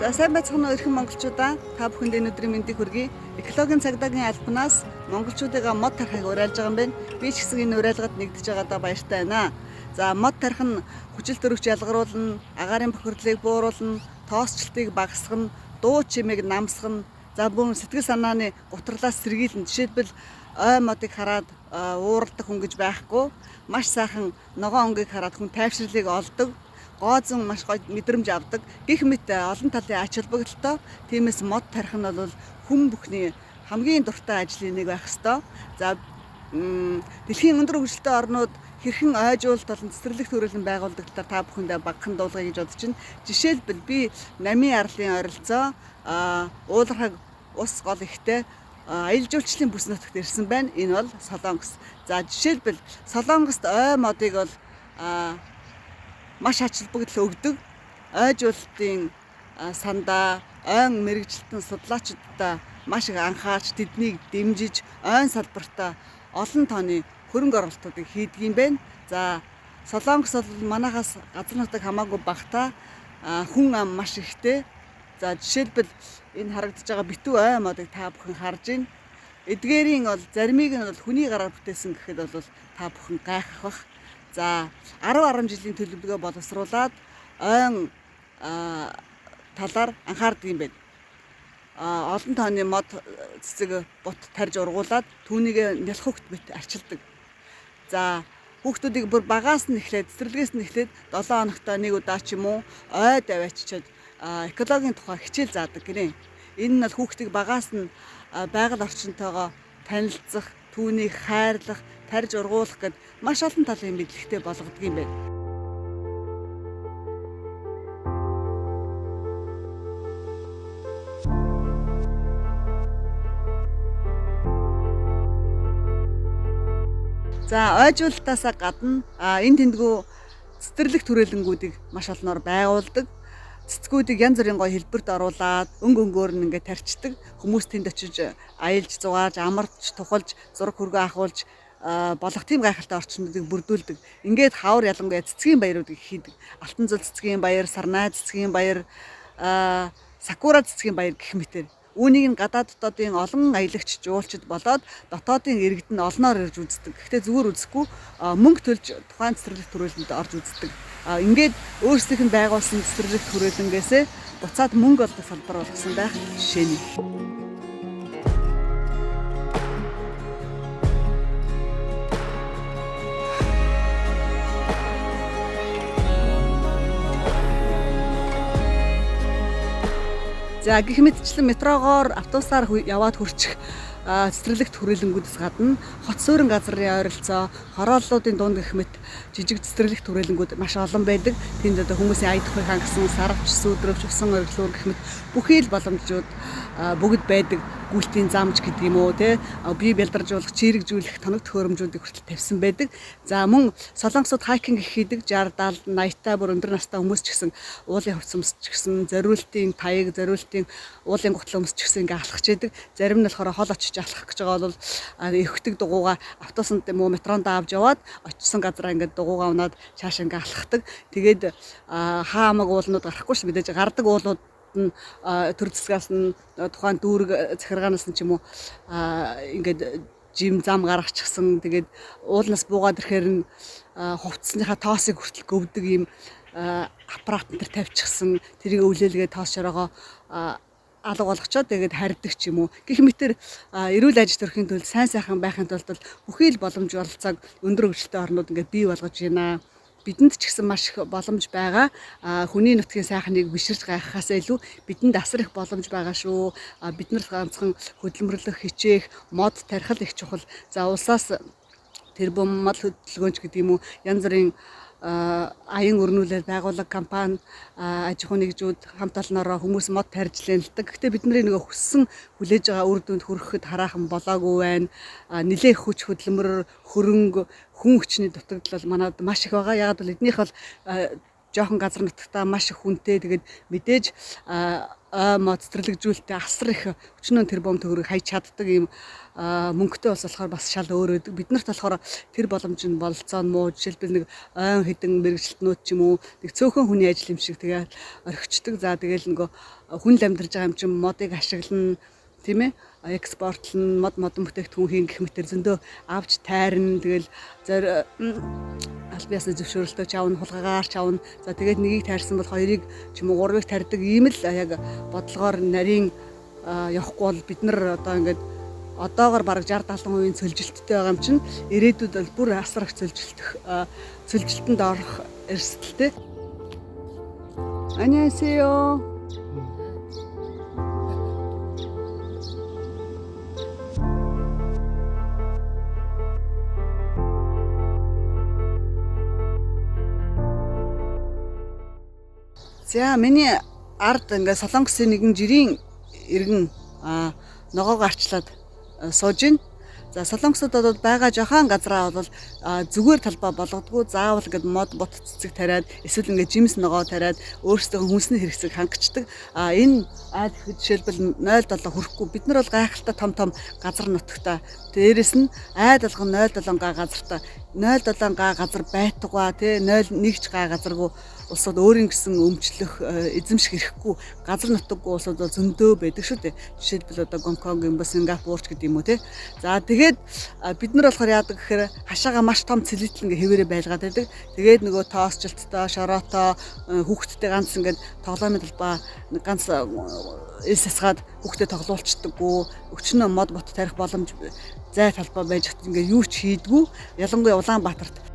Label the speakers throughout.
Speaker 1: За сайн байцгаана уу эрхэм монголчуудаа. Та бүхэнд өнөөдрийн мэндийг хүргэе. Экологийн цагдаагийн албанаас монголчуудыгаа мод тарихыг уриалж байгаа юм байна. Би ч гэсэн энэ уриалгад нэгдэж байгаадаа баяртай байна. За мод тарих нь хүчил төрөгч ялгаруулна, агаарын бохирдлыг бууруулна, тоосчлтыг багасгана, дуу чимээг намсгана. За бүр сэтгэл санааны гутралаас сэргийлнэ. Жишээлбэл ой модыг хараад ууралдаг хүн гэж байхгүй. Маш сайхан ногоон өнгийг хараад хүн тайвширлыг олдог. Гоозон маш гоё мэдрэмж авдаг. Гэх мэт олон талын ач холбогдолтой. Тиймээс мод тарих нь бол хүн бүхний хамгийн дуртай ажлын нэг байх ёстой. За дэлхийн өндөр хөгжилтэй орнууд хэрхэн ойжуулалт болон цэцэрлэг төрөлн байгуулдаг талаар та бүхэндээ багахан дуулгая гэж бодож байна. Жишээлбэл би намын арлын ойролцоо уулархаг ус гол ихтэй аялал жуулчлалын бүс нутагт ирсэн байна. Энэ бол Солонгос. За жишээлбэл Солонгост ой модыг бол маш ач холбогдол өгдөг. Ойжуулалтын сандаа ойн мэрэгжилтэн судлаачдаа маш их анхаарч тэднийг дэмжиж ойн салбартаа олон тооны хөрөнгө оруулалтуудыг хийдэг юм байна. За Солонгос бол манайхаас газар нутаг хамаагүй багтаа хүн ам маш ихтэй. За жишээлбэл энэ харагдаж байгаа битүү ой модыг та бүхэн харж байна. Эдгээрийн бол заримыг нь бол хүний гараар бүтээсэн гэхэд бол та бүхэн гайхах бах. За 10 жилийн төлөвлөгөө боловсруулад ойн талаар анхаардаг юм байна. Олон тооны мод цэцэг бут тарьж ургуулад түүнийг нялх хөвгт мэт арчилдаг. За хүүхдүүдийг бүр багаас нь эхлээд цэцэрлэгээс нь эхлээд 7 хоногтой нэг удаа ч юм уу ой давааччаад экологийн тухай хичээл заадаг гинэ. Энэ нь бол хүүхдийг багаас нь байгаль орчинтойгоо танилцах, түүнийг хайрлах, тарьж ургуулах гэд маш олон талын мэдлэгтэй болгодог юм байна. За ойжуулалтаасаа гадна энэ тэндгүү цэцэрлэг төрөлнгүүдийг маш олноор байгуулдаг. Цэцгүүдийг янз бүрийн гоё хэлбэрт оруулаад өнгөөр нь ингээд тарьчдаг. Хүмүүс тэнд очиж аялж зугааж, амарч, тухалж, зураг хөргөө ахуулж болох тийм гайхалтай орчнуудыг бүрдүүлдэг. Ингээд хавар ялангуяа цэцгийн баяруудыг хийдэг. Алтан зул цэцгийн баяр, сарнай цэцгийн баяр, сакура цэцгийн баяр гэх мэтээр. Үүнийг нь гадаад дотоодын олон аялагч жуулчид болоод дотоодын иргэд нь олноор ирж үздэг. Гэхдээ зүгээр үзэхгүй мөнгө төлж тухайн цэцэрлэг төрөлд орж үздэг. Ингээд өөрсдийнх нь байгуулсан цэцэрлэг төрөлнгөөсөө буцаад мөнгө олдог салбар болгосон байх жишээ нь. За гэх мэтчлэн метрогоор автобусаар яваад хүрчих цэцэрлэг төрөлнгүүдээс гадна хот суурин газрын ойролцоо хорооллуудын дунд гэх мэт жижиг цэцэрлэг төрөлнгүүд маш олон байдаг. Тэнд одоо хүмүүсийн ая дохыг хангасан сарвч, сүүдрөвч, усан ориглуур гэх мэт бүхий л боломжууд бүгд байдаг. Гүйлтийн замж гэдэг юм уу те бие бэлдаржуулах, чирэгжүүлэх тоног төхөөрөмжүүдийг хүртэл тавьсан байдаг. За мөн солонгосууд хайкинг хийдэг 60, 70, 80-та бүр өндөр настай хүмүүс ч гэсэн уулын хувцас өмсч гэсэн, зориултын таяг, зориултын уулын гутал өмсч гэсэн ингээ алхаж яадаг. Зарим нь болохоор хол очиж алхах гэж байгаа бол эвхдэг дугуугаа автобусанд юм уу метронд авч яваад очисон газараа ингээ дугуугаа унаад цааш ингээ алхахдаг. Тэгээд хаамаг уулнууд гарахгүй ш мэдээж гардаг уулууд төр засгаас нь тухайн дүүрэг захиргаанаас нь ч юм уу ингээд жим зам гаргачихсан. Тэгээд уулнаас буугаад ирэхээр нь хувцсныхаа тоосыг хүртэл гөвдөг юм аппарат энэ тавьчихсан. Тэрийг өвлөөлгээ тоос шороогоо алга болгочоод тэгээд харьдаг ч юм уу. Гэх мэтэр эрүүл аж төрхийн тулд сайн сайхан байхын тулд бүхий л боломж олцоог өндөр хөгжилтэй орнууд ингээд бий болгож байна. Бидэнд ч гэсэн маш их боломж байгаа. Хүний нутгийн сайхныг биширж гайхахаас илүү бидэнд асар их боломж байгаа шүү. Бид нар ганцхан хөдөлмөрлөх, хичээх, мод тарих их чухал. За улсаас тэр бом мод хөдөлгөөнч гэдэг юм уу янз бүрийн аян өрнүүлээд байгууллага компани аж ахуй нэгжүүд хамт олноороо хүмүүс мод тарьж лэнэлдэг. Гэхдээ бид нарын нөгөө хүссэн хүлээж байгаа үр дүнд хүрэхэд хараахан болоогүй байна. Нэлээх хүч хөдөлмөр, хөрөнгө, хүн хүчний дутагдал манад маш их байгаа. Яг бол эднийх бол жоохон газар нутагтаа маш их хүнтэй. Тэгээд мэдээж мод цэцэрлэгжүүлэлтээ асар их өчнөө тэрбум төгрөг хайж чаддаг ийм мөнгөтэй улс болохоор бас шал өөр өдөг. Бид нарт болохоор тэр боломж нь бололцоо нь муу. Жишээлбэл нэг ойн хэдэн мэрэгчлэтнүүд ч юм уу нэг цөөхөн хүний ажил юм шиг тэгээд орхичдаг. За тэгэл нөгөө хүн л амьдарч байгаа юм чинь модыг ашиглана, тийм ээ, экспортлон мод бүтээгдэхүүн хийн гэх мэтэр зөндөө авч тайрна. Тэгэл аль биесээ зөвшөөрөлтөө чавна, хулгайгаар чавна. За тэгээд нэгийг тайрсан бол хоёрыг ч юм уу гурвыг тарьдаг ийм л яг бодлогоор нарийн явахгүй бол бид нар одоо ингээд одоогоор бараг 60-70% цөлжилттэй байгаа юм чинь ирээдүйд бол бүр асар их цөлжилтэнд орох эрсдэлтэй. 안녕하세요. За миний ард ингээд Солонгосын нэгэн жирийн иргэн ногоог арчлаад сууж байна. За Солонгосод бол байгаа жоохон газраа бол зүгээр талбай болгодгүй, заавал ингээд мод бот цэцэг тариад эсвэл ингээд жимс ногоо тариад өөрсдөө хүнсний хэрэгцээг хангацдаг. Энэ айл жишээлбэл 0.7 хүрэхгүй. Бид нар бол гайхалтай том газар нутагтай. Дээрээс нь айд алган 0.7 га газартай 0.7 га газар байтугай тий 0.1 га газаргүй улсууд өөрийн гэсэн өмчлөх эзэмших хэрэггүй газар нутаггүй улсууд бол зөндөө байдаг шүү дээ. Жишээлбэл одоо Гонконг юм ба Сингапурч гэдэг юм уу тий. За тэгээд бид нар болохоор яадаг гэхээр хашаага маш том цэлэтэл ингээ хэвээрээ байлгаад байдаг. Тэгээд нөгөө тоосчлттой, шороотоо хүүхдтэй ганц ингээд тоглоомын талбай ганц элс хасгаад хүүхдэд тоглуулцдаггүй. Өчнөө мод бот тарих боломж зай талбай байж хат ингээ юу ч хийдгүү. Ялангуяа Улаанбаатарт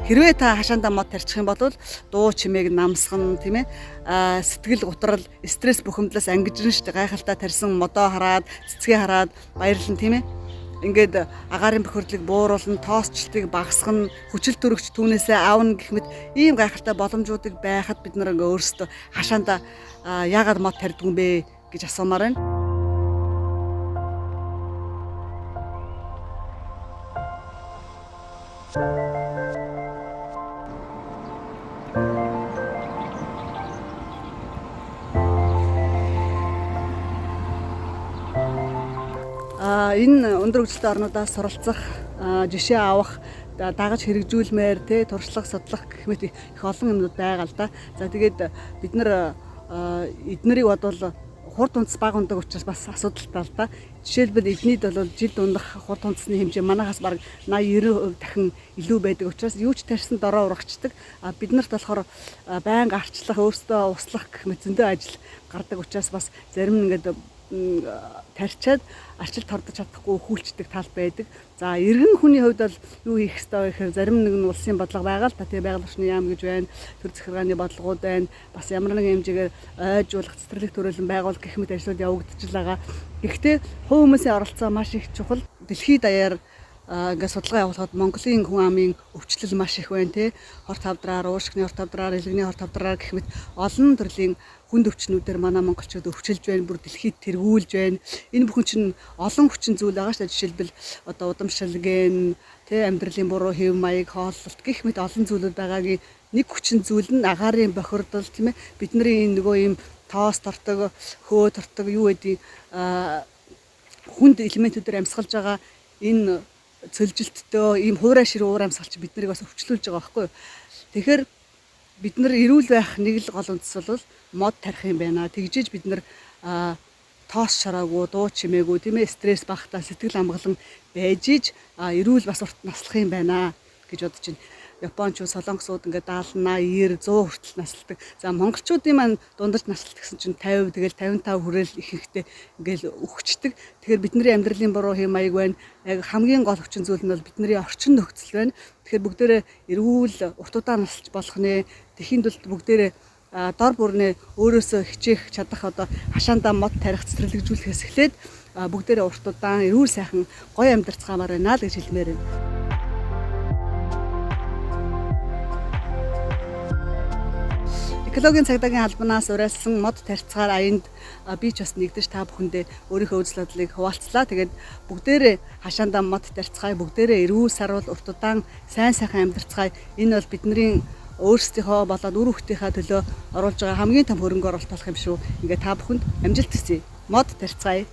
Speaker 1: хэрвээ та хашаандаа мод тарьчих юм бол дуу чимээг намсган, тийм ээ, сэтгэл готрал, стресс бухимдлаас ангижрэн штэ гайхалтай тарьсан модоо хараад, цэцгээ хараад баярлан, тийм ээ. Ингээд агаарын бохирдлыг бууруулна, тоосчлтыг багасгана, хүчил төрөгч түүнээсээ аавна гэх мэт ийм гайхалтай боломжуудыг байхад бид нар ингээ өөрсдөө хашаандаа яагаад мод тарьдаг юм бэ гэж асуумаар байна. Энэ өндөр хөгжилтэй орнуудаас суралцах, жишээ авах, дагаж хэрэгжүүлмээр тий туршлага судлах гэх мэт их олон юмнууд байгаа л да. За тэгээд бид нар эднэрийг бодвол хурд унц бага ундаг учраас бас асуудалтай л да. Жишээлбэл эднийд бол жилд ундах хурд унцны хэмжээ манайхаас бараг 80-90% дахин илүү байдаг учраас юу ч тарьсан дороо урагчдаг. Бид нарт болохоор байнга арчлах, өөрсдөө услах гэх мэт зөндөө ажил гардаг учраас бас зарим нь ингээд тарьчаад арчил тордож чадахгүй хүлчдэг тал байдаг. За иргэн хүний хувьд бол юу хийх ёстой вэ гэхээр зарим нэгэн улсын бодлого байгаа л та тий байгаль орчны яам гэж байна, төр захиргааны бодлогууд байна. Бас ямар нэгэн хэмжээгээр ойжуулах, цэцэрлэг төрөлн байгуул гэх мэт ажлууд явагдаж байгаа. Гэхдээ хувь хүмүүсийн оролцоо маш их чухал. Дэлхийд даяар ингээд судалгаа явуулахад Монголын хүн амын өвчлөл маш их байна тий. Хорт хавдраар, уушгины хорт хавдраар, илгэний хорт хавдраар гэх мэт олон төрлийн хүнд өвчнүүдээр манай монголчууд өвчилж байна, бүр дэлхийд тэргүүлж байна. Энэ бүхэн чинь олон хүчин зүйл байгаа шүү дээ. Жишээлбэл одоо удамшилгэн, тий амьдралын буруу хэв маяг, хооллолт гэх мэт олон зүйлүүд байгаагийн нэг хүчин зүйл нь агаарын бохирдол, тийм ээ. Бидний энэ нөгөө ийм тоос тортог, хөө тортог юу гэдэг хүнд элементүүдээр амьсгалж байгаа энэ цөлжилттэй ийм хуурай шир уур амьсгалч бид нарыг бас өвчлүүлж байгаа байхгүй юу. Тэгэхээр бид нар эрүүл байх нэг л гол үндэс бол мод тарих юм байна. Тэгжээж бид нар тоос шараагүй, дуу чимээгүй, тийм ээ, стресс багтаа сэтгэл амгалан байж иж эрүүл бас урт наслах юм байна гэж бодож байна. Япончууд, солонгосууд ингээд 70, 80, 100 хүртэл насалдаг. За монголчуудын маань дундаж насалт гэсэн чинь 50, тэгэл 55 хүрээл ихэнхдээ ингээл өгчдөг. Тэгэхээр бидний амьдралын буруу хэм маяг байна. Яг хамгийн гол хүчин зүйл нь бол бидний орчин нөхцөл байна. Тэгэхээр бүгдээрээ эрүүл урт удаан насалж болох нэ. Тэхийн тулд бүгдээрээ дор бүрнээ өөрөөсөө хичээх чадах одоо хашаандаа мод тарих цэцэрлэгжүүлэхээс эхлээд бүгдээрээ урт удаан эрүүл сайхан гоё амьдарцгаамаар байна л гэж хэлмээр байна. Экологийн цагдаагийн албанаас уриалсан мод тарьцаар аянд би ч бас нэгдэж та бүхэндээ өөрийнхөө үзэл бодлыг хуваалцлаа. Тэгээд бүгдээрээ хашаандаа мод тарьцгаая, бүгдээрээ эрүүл сарвал урт удаан сайн сайхан амьдарцгаая. Энэ бол бидний өөрсдийнхөө болоод үр хүүхдийнхээ төлөө оруулж байгаа хамгийн том хөрөнгө оруулалт болох юм шүү. Ингээ та бүхэнд амжилт хүсье. Мод тарьцгаая.